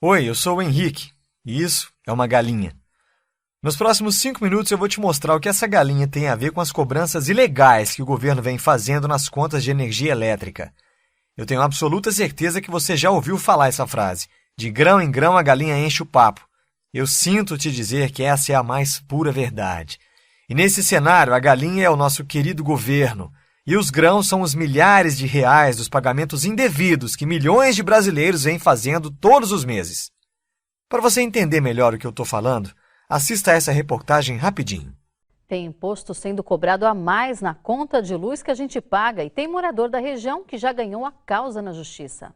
Oi, eu sou o Henrique, e isso é uma galinha. Nos próximos 5 minutos eu vou te mostrar o que essa galinha tem a ver com as cobranças ilegais que o governo vem fazendo nas contas de energia elétrica. Eu tenho absoluta certeza que você já ouviu falar essa frase. De grão em grão a galinha enche o papo. Eu sinto te dizer que essa é a mais pura verdade. E nesse cenário, a galinha é o nosso querido governo. E os grãos são os milhares de reais dos pagamentos indevidos que milhões de brasileiros vêm fazendo todos os meses. Para você entender melhor o que eu estou falando, assista a essa reportagem rapidinho. Tem imposto sendo cobrado a mais na conta de luz que a gente paga e tem morador da região que já ganhou a causa na justiça.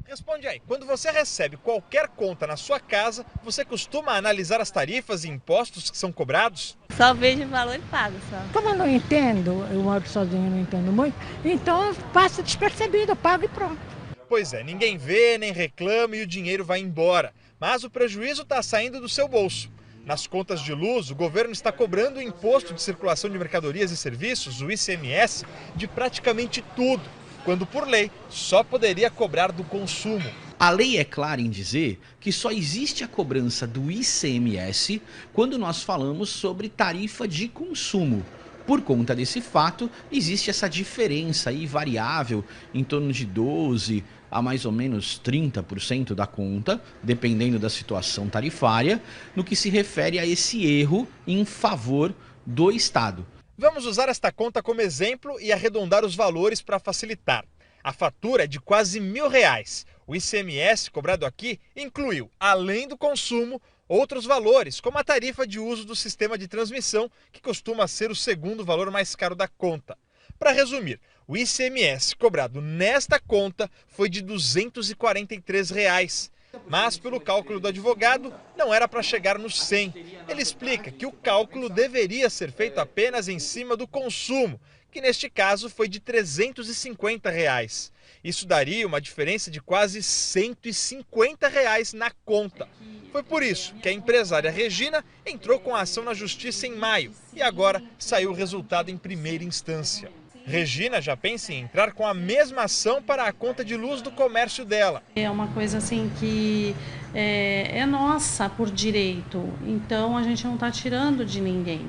Responde aí, quando você recebe qualquer conta na sua casa, você costuma analisar as tarifas e impostos que são cobrados? Só vejo o valor e pago só. Como eu não entendo, eu moro sozinho, não entendo muito, então passa despercebido, eu pago e pronto. Pois é, ninguém vê, nem reclama e o dinheiro vai embora. Mas o prejuízo está saindo do seu bolso. Nas contas de luz, o governo está cobrando o Imposto de Circulação de Mercadorias e Serviços, o ICMS, de praticamente tudo, quando por lei só poderia cobrar do consumo. A lei é clara em dizer que só existe a cobrança do ICMS quando nós falamos sobre tarifa de consumo. Por conta desse fato, existe essa diferença aí variável em torno de 12% a mais ou menos 30% da conta, dependendo da situação tarifária, no que se refere a esse erro em favor do Estado. Vamos usar esta conta como exemplo e arredondar os valores para facilitar. A fatura é de quase R$1.000. O ICMS cobrado aqui incluiu, além do consumo, outros valores, como a tarifa de uso do sistema de transmissão, que costuma ser o segundo valor mais caro da conta. Para resumir, o ICMS cobrado nesta conta foi de R$243. Mas, pelo cálculo do advogado, não era para chegar nos 100. Ele explica que o cálculo deveria ser feito apenas em cima do consumo, que neste caso foi de R$350. Isso daria uma diferença de quase R$150 na conta. Foi por isso que a empresária Regina entrou com a ação na justiça em maio e agora saiu o resultado em primeira instância. Regina já pensa em entrar com a mesma ação para a conta de luz do comércio dela. É uma coisa assim que é nossa por direito, então a gente não está tirando de ninguém.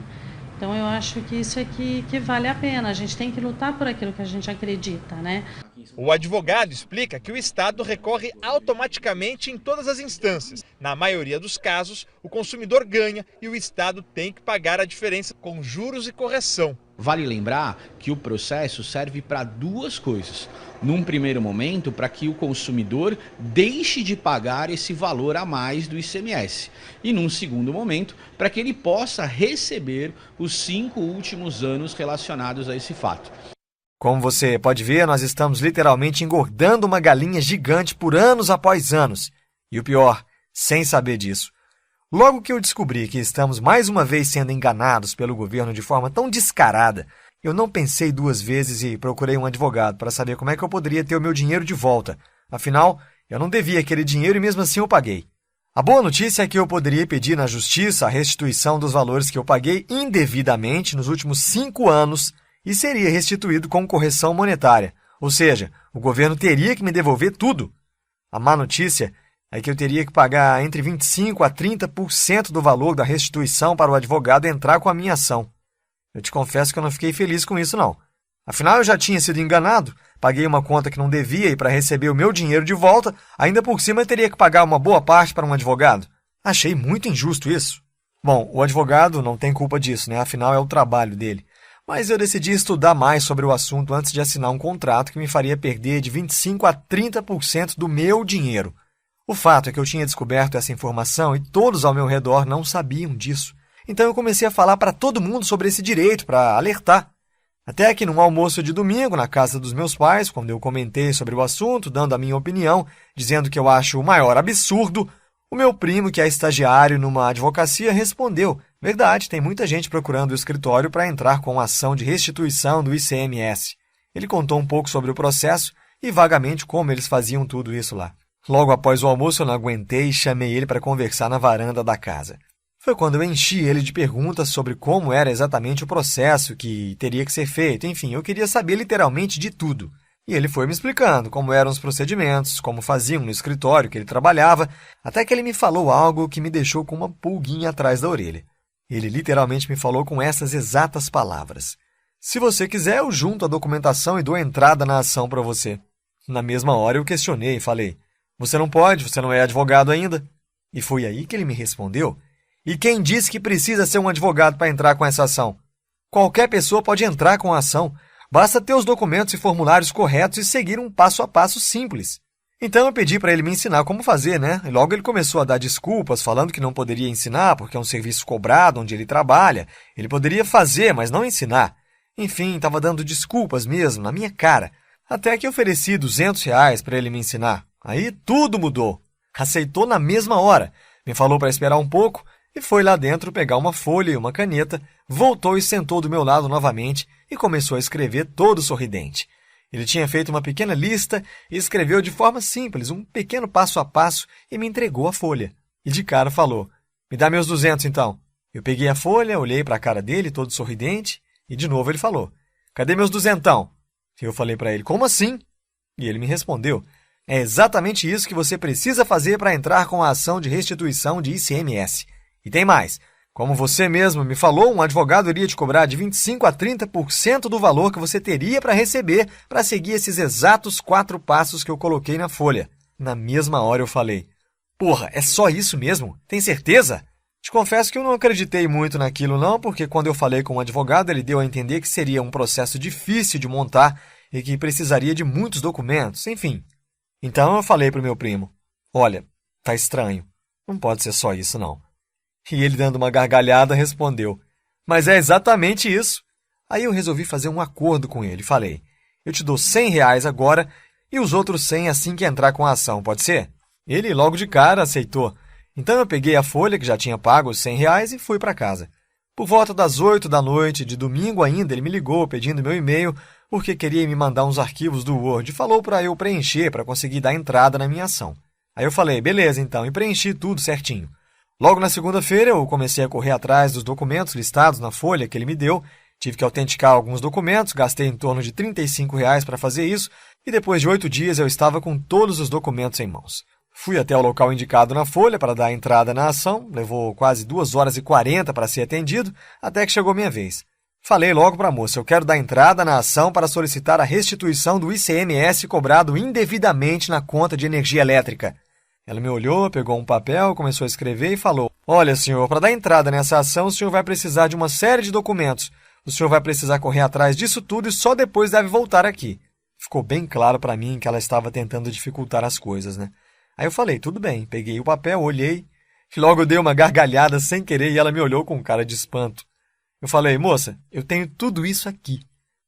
Então eu acho que isso é que vale a pena, a gente tem que lutar por aquilo que a gente acredita, né? O advogado explica que o Estado recorre automaticamente em todas as instâncias. Na maioria dos casos, o consumidor ganha e o Estado tem que pagar a diferença com juros e correção. Vale lembrar que o processo serve para duas coisas. Num primeiro momento, para que o consumidor deixe de pagar esse valor a mais do ICMS. E num segundo momento, para que ele possa receber os 5 últimos anos relacionados a esse fato. Como você pode ver, nós estamos literalmente engordando uma galinha gigante por anos após anos. E o pior, sem saber disso. Logo que eu descobri que estamos mais uma vez sendo enganados pelo governo de forma tão descarada, eu não pensei 2 vezes e procurei um advogado para saber como é que eu poderia ter o meu dinheiro de volta. Afinal, eu não devia aquele dinheiro e mesmo assim eu paguei. A boa notícia é que eu poderia pedir na justiça a restituição dos valores que eu paguei indevidamente nos últimos 5 anos e seria restituído com correção monetária. Ou seja, o governo teria que me devolver tudo. A má notícia é que eu teria que pagar entre 25% a 30% do valor da restituição para o advogado entrar com a minha ação. Eu te confesso que eu não fiquei feliz com isso, não. Afinal, eu já tinha sido enganado, paguei uma conta que não devia e para receber o meu dinheiro de volta, ainda por cima eu teria que pagar uma boa parte para um advogado. Achei muito injusto isso. Bom, o advogado não tem culpa disso, né? Afinal, é o trabalho dele. Mas eu decidi estudar mais sobre o assunto antes de assinar um contrato que me faria perder de 25% a 30% do meu dinheiro. O fato é que eu tinha descoberto essa informação e todos ao meu redor não sabiam disso. Então eu comecei a falar para todo mundo sobre esse direito, para alertar. Até que num almoço de domingo, na casa dos meus pais, quando eu comentei sobre o assunto, dando a minha opinião, dizendo que eu acho o maior absurdo, o meu primo, que é estagiário numa advocacia, respondeu: verdade, tem muita gente procurando o escritório para entrar com ação de restituição do ICMS. Ele contou um pouco sobre o processo e vagamente como eles faziam tudo isso lá. Logo após o almoço eu não aguentei e chamei ele para conversar na varanda da casa. Foi quando eu enchi ele de perguntas sobre como era exatamente o processo que teria que ser feito. Enfim, eu queria saber literalmente de tudo. E ele foi me explicando como eram os procedimentos, como faziam no escritório que ele trabalhava, até que ele me falou algo que me deixou com uma pulguinha atrás da orelha. Ele literalmente me falou com essas exatas palavras: se você quiser, eu junto a documentação e dou entrada na ação para você. Na mesma hora eu questionei e falei: você não pode, você não é advogado ainda. E foi aí que ele me respondeu: e quem disse que precisa ser um advogado para entrar com essa ação? Qualquer pessoa pode entrar com a ação. Basta ter os documentos e formulários corretos e seguir um passo a passo simples. Então eu pedi para ele me ensinar como fazer, né? E logo ele começou a dar desculpas, falando que não poderia ensinar porque é um serviço cobrado onde ele trabalha. Ele poderia fazer, mas não ensinar. Enfim, estava dando desculpas mesmo, na minha cara. Até que ofereci R$200 para ele me ensinar. Aí tudo mudou. Aceitou na mesma hora. Me falou para esperar um pouco e foi lá dentro pegar uma folha e uma caneta, voltou e sentou do meu lado novamente e começou a escrever todo sorridente. Ele tinha feito uma pequena lista e escreveu de forma simples, um pequeno passo a passo e me entregou a folha. E de cara falou: me dá meus 200 então. Eu peguei a folha, olhei para a cara dele, todo sorridente, e de novo ele falou: cadê meus 200? Eu falei para ele: como assim? E ele me respondeu: é exatamente isso que você precisa fazer para entrar com a ação de restituição de ICMS. E tem mais. Como você mesmo me falou, um advogado iria te cobrar de 25% a 30% do valor que você teria para receber para seguir esses exatos 4 passos que eu coloquei na folha. Na mesma hora eu falei: porra, é só isso mesmo? Tem certeza? Te confesso que eu não acreditei muito naquilo não, porque quando eu falei com o advogado, ele deu a entender que seria um processo difícil de montar e que precisaria de muitos documentos, enfim. Então eu falei para o meu primo: olha, tá estranho, não pode ser só isso não. E ele, dando uma gargalhada, respondeu: mas é exatamente isso. Aí eu resolvi fazer um acordo com ele. Falei: eu te dou R$100 agora e os outros 100 assim que entrar com a ação, pode ser? Ele logo de cara aceitou. Então eu peguei a folha, que já tinha pago os R$100, e fui para casa. Por volta das 8 da noite, de domingo ainda, ele me ligou pedindo meu e-mail porque queria me mandar uns arquivos do Word e falou para eu preencher para conseguir dar entrada na minha ação. Aí eu falei: beleza então, e preenchi tudo certinho. Logo na segunda-feira, eu comecei a correr atrás dos documentos listados na folha que ele me deu. Tive que autenticar alguns documentos, gastei em torno de R$35 para fazer isso, e depois de 8 dias eu estava com todos os documentos em mãos. Fui até o local indicado na folha para dar entrada na ação, levou quase 2h40 para ser atendido, até que chegou minha vez. Falei logo para a moça: eu quero dar entrada na ação para solicitar a restituição do ICMS cobrado indevidamente na conta de energia elétrica. Ela me olhou, pegou um papel, começou a escrever e falou: olha, senhor, para dar entrada nessa ação, o senhor vai precisar de uma série de documentos. O senhor vai precisar correr atrás disso tudo e só depois deve voltar aqui. Ficou bem claro para mim que ela estava tentando dificultar as coisas, né? Aí eu falei: tudo bem. Peguei o papel, olhei, e logo eu dei uma gargalhada sem querer e ela me olhou com cara de espanto. Eu falei: moça, eu tenho tudo isso aqui.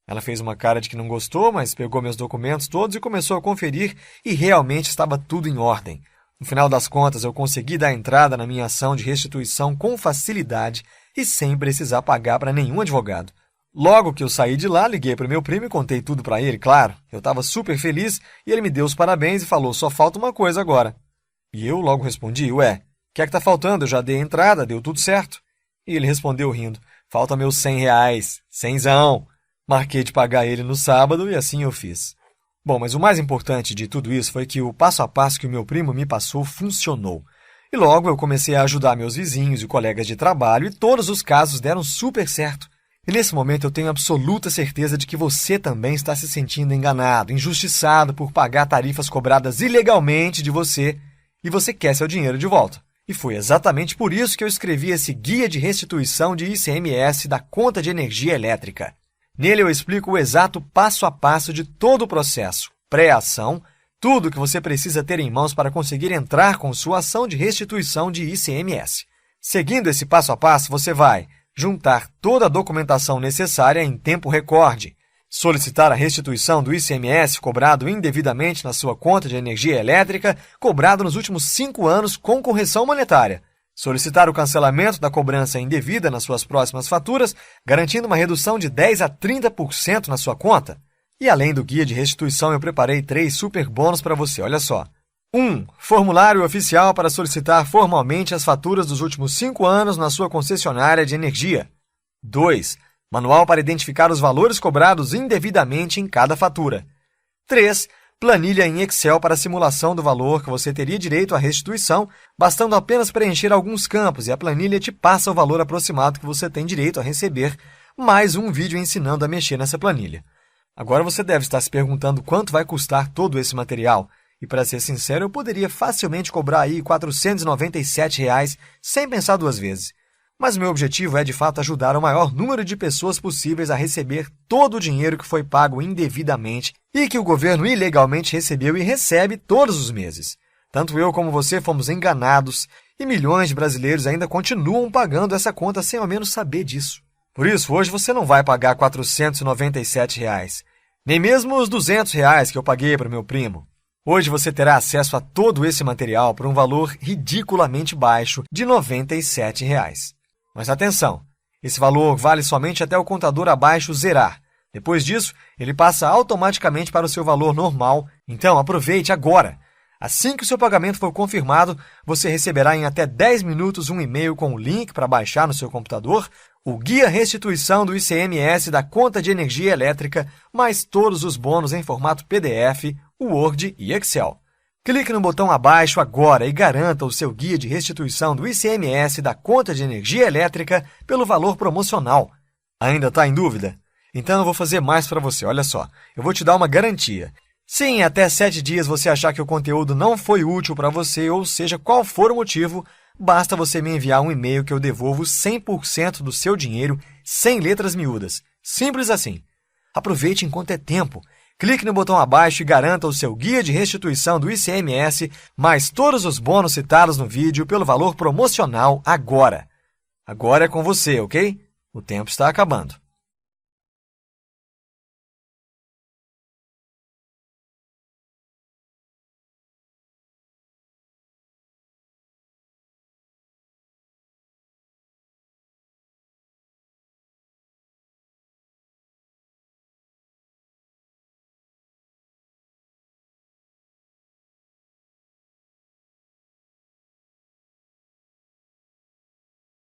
Ela fez uma cara de que não gostou, mas pegou meus documentos todos e começou a conferir e realmente estava tudo em ordem. No final das contas, eu consegui dar entrada na minha ação de restituição com facilidade e sem precisar pagar para nenhum advogado. Logo que eu saí de lá, liguei para o meu primo e contei tudo para ele, claro. Eu estava super feliz e ele me deu os parabéns e falou: só falta uma coisa agora. E eu logo respondi: ué, o que é que tá faltando? Eu já dei a entrada, deu tudo certo. E ele respondeu rindo: falta meus R$100, cenzão. Marquei de pagar ele no sábado e assim eu fiz. Bom, mas o mais importante de tudo isso foi que o passo a passo que o meu primo me passou funcionou. E logo eu comecei a ajudar meus vizinhos e colegas de trabalho e todos os casos deram super certo. E nesse momento eu tenho absoluta certeza de que você também está se sentindo enganado, injustiçado por pagar tarifas cobradas ilegalmente de você e você quer seu dinheiro de volta. E foi exatamente por isso que eu escrevi esse guia de restituição de ICMS da conta de energia elétrica. Nele eu explico o exato passo a passo de todo o processo, pré-ação, tudo que você precisa ter em mãos para conseguir entrar com sua ação de restituição de ICMS. Seguindo esse passo a passo, você vai juntar toda a documentação necessária em tempo recorde, solicitar a restituição do ICMS cobrado indevidamente na sua conta de energia elétrica, cobrado nos últimos 5 anos com correção monetária, solicitar o cancelamento da cobrança indevida nas suas próximas faturas, garantindo uma redução de 10% a 30% na sua conta. E além do guia de restituição, eu preparei 3 super bônus para você, olha só. 1. Formulário oficial para solicitar formalmente as faturas dos últimos 5 anos na sua concessionária de energia. 2. Manual para identificar os valores cobrados indevidamente em cada fatura. 3. Planilha em Excel para simulação do valor que você teria direito à restituição, bastando apenas preencher alguns campos e a planilha te passa o valor aproximado que você tem direito a receber, mais um vídeo ensinando a mexer nessa planilha. Agora você deve estar se perguntando quanto vai custar todo esse material. E para ser sincero, eu poderia facilmente cobrar aí R$ 497 sem pensar duas vezes. Mas meu objetivo é, de fato, ajudar o maior número de pessoas possíveis a receber todo o dinheiro que foi pago indevidamente e que o governo ilegalmente recebeu e recebe todos os meses. Tanto eu como você fomos enganados e milhões de brasileiros ainda continuam pagando essa conta sem ao menos saber disso. Por isso, hoje você não vai pagar R$ 497, nem mesmo os R$ 200 que eu paguei para o meu primo. Hoje você terá acesso a todo esse material por um valor ridiculamente baixo de R$ 97. Mas atenção, esse valor vale somente até o contador abaixo zerar. Depois disso, ele passa automaticamente para o seu valor normal. Então, aproveite agora! Assim que o seu pagamento for confirmado, você receberá em até 10 minutos um e-mail com o link para baixar no seu computador o Guia Restituição do ICMS da Conta de Energia Elétrica, mais todos os bônus em formato PDF, Word e Excel. Clique no botão abaixo agora e garanta o seu guia de restituição do ICMS da Conta de Energia Elétrica pelo valor promocional. Ainda está em dúvida? Então eu vou fazer mais para você, olha só. Eu vou te dar uma garantia. Se em até 7 dias você achar que o conteúdo não foi útil para você, ou seja, qual for o motivo, basta você me enviar um e-mail que eu devolvo 100% do seu dinheiro sem letras miúdas. Simples assim. Aproveite enquanto é tempo. Clique no botão abaixo e garanta o seu guia de restituição do ICMS, mais todos os bônus citados no vídeo pelo valor promocional agora. Agora é com você, ok? O tempo está acabando.